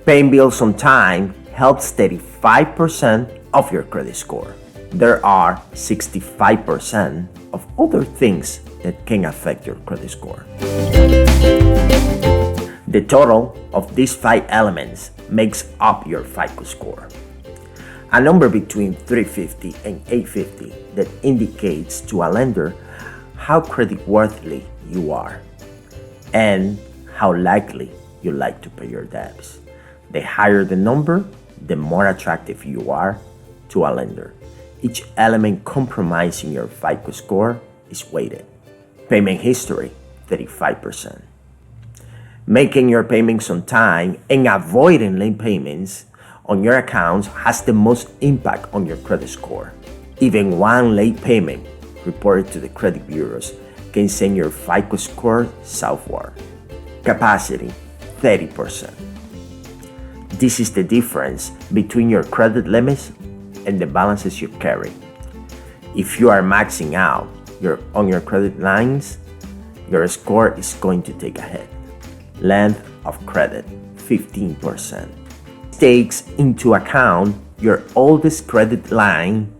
Paying bills on time helps 35% of your credit score. There are 65% of other things that can affect your credit score. The total of these 5 elements makes up your FICO score. A number between 350 and 850 that indicates to a lender how creditworthy you are and how likely you like to pay your debts. The higher the number, the more attractive you are to a lender. Each element compromising your FICO score is weighted. Payment history, 35%. Making your payments on time and avoiding late payments on your accounts has the most impact on your credit score. Even one late payment reported to the credit bureaus can send your FICO score southward. Capacity, 30%. This is the difference between your credit limits and the balances you carry. If you are maxing out on your credit lines, your score is going to take a hit. Length of credit, 15%. Takes into account your oldest credit line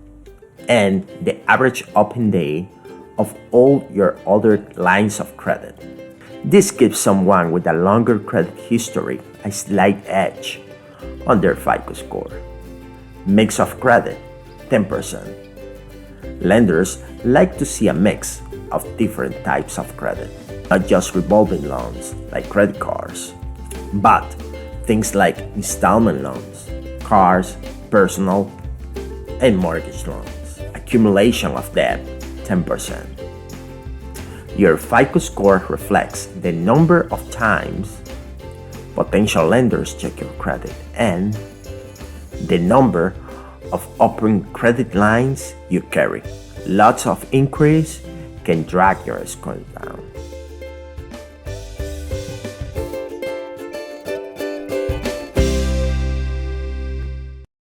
and the average open day of all your other lines of credit. This gives someone with a longer credit history a slight edge on their FICO score. Mix of credit, 10%. Lenders like to see a mix of different types of credit, not just revolving loans like credit cards, but things like installment loans, cars, personal, and mortgage loans. Accumulation of debt, 10%. Your FICO score reflects the number of times potential lenders check your credit and the number of open credit lines you carry. Lots of inquiries can drag your score down.